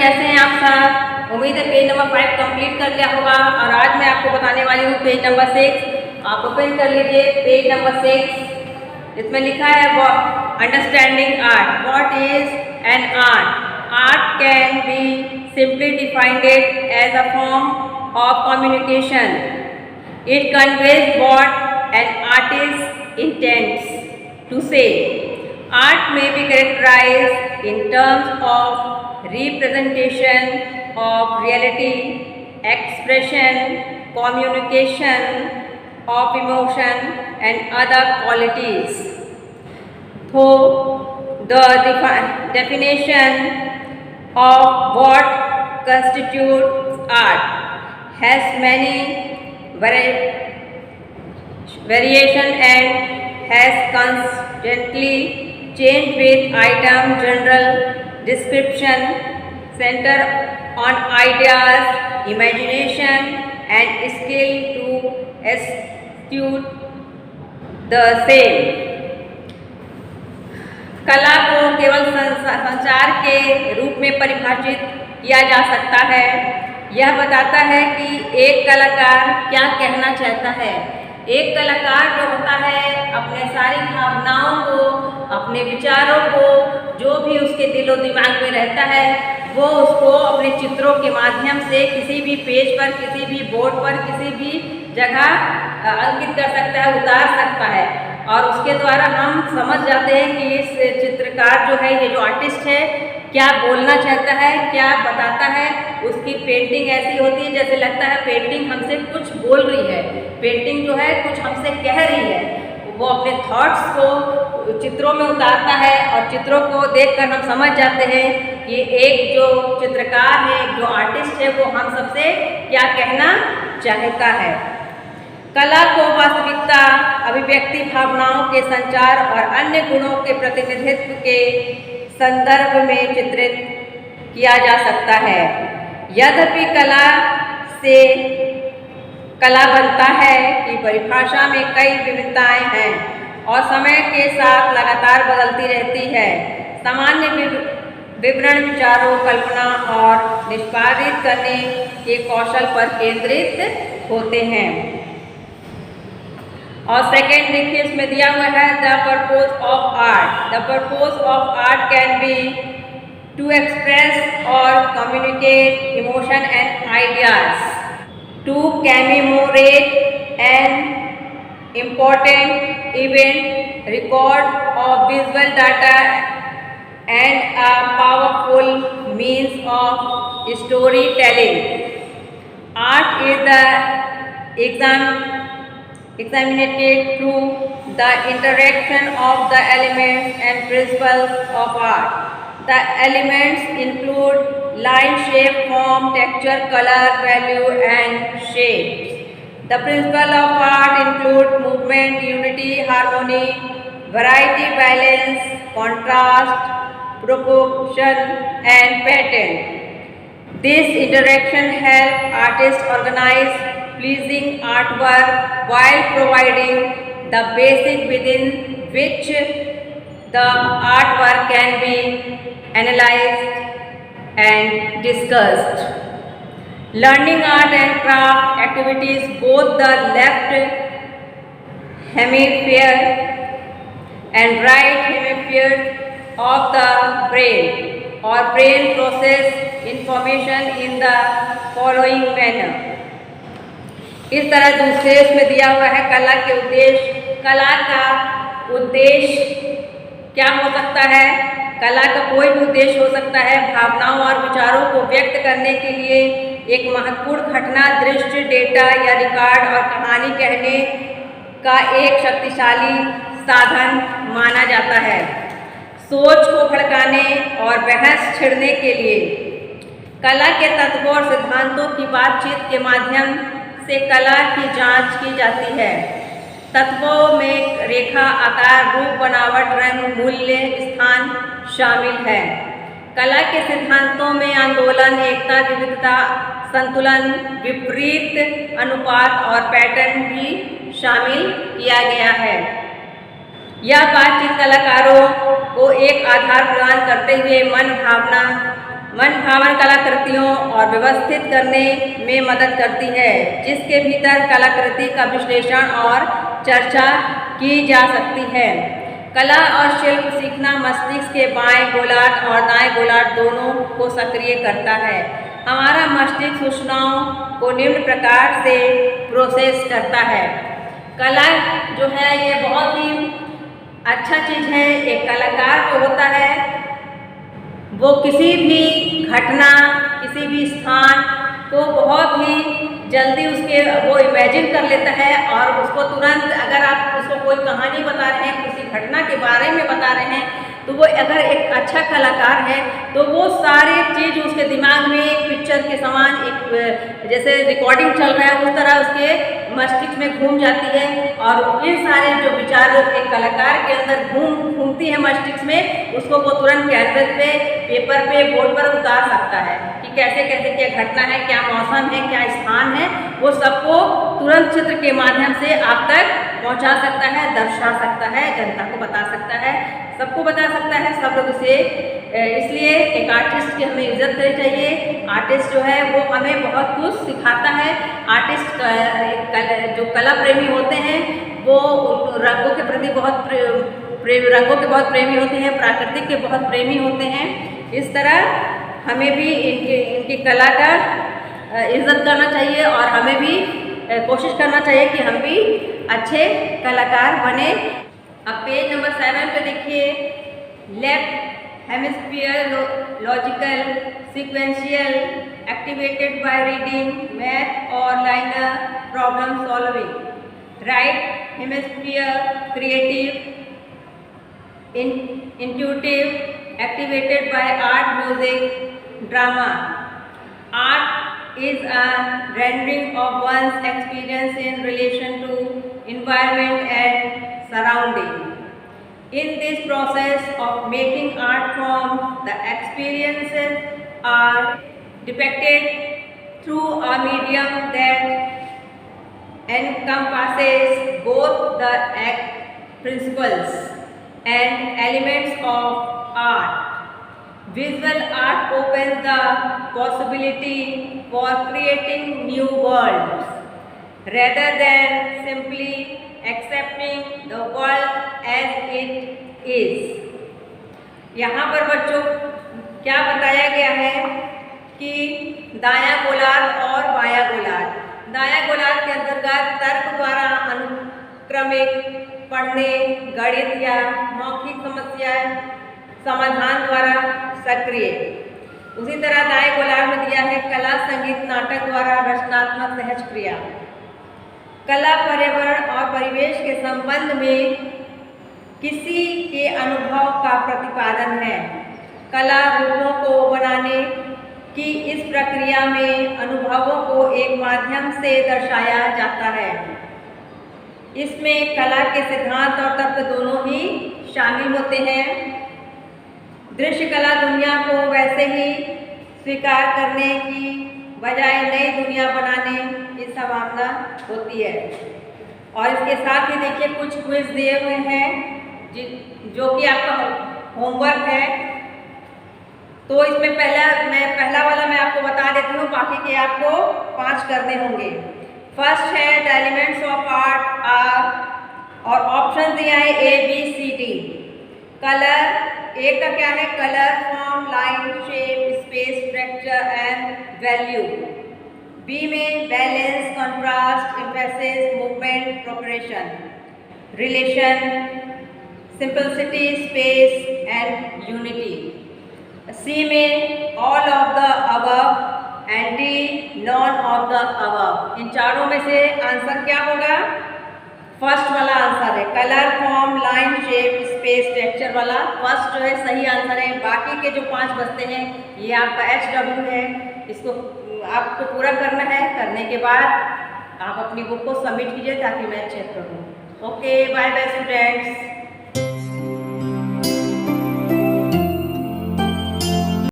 कैसे हैं आप सब। उम्मीद है पेज नंबर 5 कंप्लीट कर लिया होगा और आज मैं आपको बताने वाली हूँ पेज नंबर 6। आप ओपन कर लीजिए पेज नंबर 6। इसमें लिखा है understanding art. What is an art? Art can be simply defined as a form of communication. It conveys what an artist intends to say. Art may be characterized in terms of representation of reality, expression, communication of emotion and other qualities. So, the definition of what constitutes art has many variation and has constantly changed with item general description center on ideas, imagination and skill to execute the same. कला को केवल संचार के रूप में परिभाषित किया जा सकता है। यह बताता है कि एक कलाकार क्या कहना चाहता है। एक कलाकार जो होता है अपने सारी भावनाओं को, अपने विचारों को, जो भी उसके दिलो दिमाग में रहता है वो उसको अपने चित्रों के माध्यम से किसी भी पेज पर, किसी भी बोर्ड पर, किसी भी जगह अंकित कर सकता है, उतार सकता है और उसके द्वारा हम समझ जाते हैं कि इस चित्रकार जो है, ये जो आर्टिस्ट है, क्या बोलना चाहता है, क्या बताता है। उसकी पेंटिंग ऐसी होती है जैसे लगता है पेंटिंग हमसे कुछ बोल रही है, पेंटिंग जो है कुछ हमसे कह रही है। वो अपने थॉट्स को चित्रों में उतारता है और चित्रों को देखकर हम समझ जाते हैं कि एक जो चित्रकार है, जो आर्टिस्ट है, वो हम सबसे क्या कहना चाहता है। कला को वास्तविकता, अभिव्यक्ति, भावनाओं के संचार और अन्य गुणों के प्रतिनिधित्व के संदर्भ में चित्रित किया जा सकता है। यद्यपि कला से कला बनता है कि परिभाषा में कई विभिन्नताएं हैं और समय के साथ लगातार बदलती रहती है। सामान्य विवरण विचारों, कल्पना और निष्पादित करने के कौशल पर केंद्रित होते हैं। और सेकेंड देखिए इसमें दिया हुआ है the purpose of art. The purpose of art can be to express और communicate emotion and ideas, to commemorate an important event, record of visual data and a powerful means of story telling. Art is the examined through the interaction of the elements and principles of art. The elements include line, shape, form, texture, color, value and shapes. The principles of art include movement, unity, harmony, variety, balance, contrast, proportion and pattern. This interaction helps artists organize pleasing artwork while providing the basic within which the artwork can be analyzed and discussed. Learning art and craft activities both the left hemisphere and right hemisphere of the brain or brain process information in the following manner. इस तरह दूसरे इसमें दिया हुआ है कला के उद्देश्य। कला का उद्देश्य क्या हो सकता है? कला का कोई भी उद्देश्य हो सकता है। भावनाओं और विचारों को व्यक्त करने के लिए एक महत्वपूर्ण घटना, दृश्य, डेटा या रिकॉर्ड और कहानी कहने का एक शक्तिशाली साधन माना जाता है। सोच को भड़काने और बहस छिड़ने के लिए कला के तत्वों और सिद्धांतों की बातचीत के माध्यम से कला की जांच की जाती है। तत्वों में रेखा, आकार, रूप, बनावट, रंग, मूल्य, स्थान शामिल है। कला के सिद्धांतों में आंदोलन, एकता, विविधता, संतुलन, विपरीत अनुपात और पैटर्न भी शामिल किया गया है। यह बातचीत कलाकारों को एक आधार प्रदान करते हुए मन, भावना, मन भावन कलाकृतियों और व्यवस्थित करने में मदद करती है, जिसके भीतर कलाकृति का विश्लेषण और चर्चा की जा सकती है। कला और शिल्प सीखना मस्तिष्क के बाएं गोलार्ध और दाएं गोलार्ध दोनों को सक्रिय करता है। हमारा मस्तिष्क सूचनाओं को निम्न प्रकार से प्रोसेस करता है। कला जो है ये बहुत ही अच्छा चीज़ है। एक कलाकार जो होता है वो किसी भी घटना, किसी भी स्थान को बहुत ही जल्दी वो इमेजिन कर लेता है और उसको तुरंत, अगर आप उसको कोई कहानी बता रहे हैं, किसी घटना के बारे में बता रहे हैं, तो वो अगर एक अच्छा कलाकार है तो वो सारी चीज़ उसके दिमाग में एक पिक्चर के समान, एक जैसे रिकॉर्डिंग चल रहा है उस तरह उसके मस्तिष्क में घूम जाती है और इन सारे जो विचार एक कलाकार के अंदर घूमती है मस्तिष्क में, उसको वो तुरंत कैनवस पे, पेपर पे, बोर्ड पर उतार सकता है कि कैसे कैसे क्या घटना है, क्या मौसम है, क्या स्थान है, वो सबको तुरंत चित्र के माध्यम से आप तक पहुंचा सकता है, दर्शा सकता है, जनता को बता सकता है, सबको बता सकता है, सब लोग उसे। इसलिए एक आर्टिस्ट की हमें इज्जत करनी चाहिए। आर्टिस्ट जो है वो हमें बहुत कुछ सिखाता है। आर्टिस्ट जो कला प्रेमी होते हैं वो रंगों के प्रति रंगों के बहुत प्रेमी होते हैं, प्राकृतिक के बहुत प्रेमी होते हैं। इस तरह हमें भी इनकी कला का इज्जत करना चाहिए और हमें भी कोशिश करना चाहिए कि हम भी अच्छे कलाकार बने। अब पेज नंबर 7 पे देखिए, left hemisphere logical sequential activated by reading math और linear problem solving, right hemisphere creative intuitive activated by art, music, drama. Art is a rendering of one's experience in relation to environment and surrounding. In this process of making art forms, the experiences are depicted through a medium that encompasses both the principles and elements of art. Visual art opens the possibility for creating new worlds rather than simply accepting the world as it is. यहाँ पर बच्चों क्या बताया गया है कि दायां गोलार्ध और बायां गोलार्ध। दायां गोलार्ध के अंतर्गत तर्क द्वारा अनुक्रमिक पढ़ने, गणित या मौखिक समस्या समाधान द्वारा सक्रिय। उसी तरह दाएं गोलार्ध में दिया है कला, संगीत, नाटक द्वारा रचनात्मक सहज क्रिया। कला पर्यावरण और परिवेश के संबंध में किसी के अनुभव का प्रतिपादन है। कला रूपों को बनाने की इस प्रक्रिया में अनुभवों को एक माध्यम से दर्शाया जाता है। इसमें कला के सिद्धांत और तत्व दोनों ही शामिल होते हैं। दृश्य कला दुनिया को वैसे ही स्वीकार करने की बजाय नई दुनिया बनाने की संभावना होती है। और इसके साथ ही देखिए कुछ क्विज दिए हुए हैं जो कि आपका होमवर्क है। तो इसमें पहला वाला मैं आपको बता देती हूँ, बाकी के आपको 5 करने होंगे। फर्स्ट है the elements of art are, और ऑप्शन दिया है ABCD। कलर, ए का क्या है, colour, form, line, shape, space, structure and value. B में balance, contrast, emphasis, movement, proportion, relation, simplicity, space and unity. C में all of the above and D none of the above. इन चारों में से answer क्या होगा? First वाला answer है, colour, form, line, shape, space, structure वाला फर्स्ट जो है सही आंसर है। बाकी के जो 5 बचते हैं ये आपका HW है, इसको आपको पूरा करना है। करने के बाद आप अपनी बुक को सबमिट कीजिए ताकि मैं चेक करूँ। Okay, bye bye students.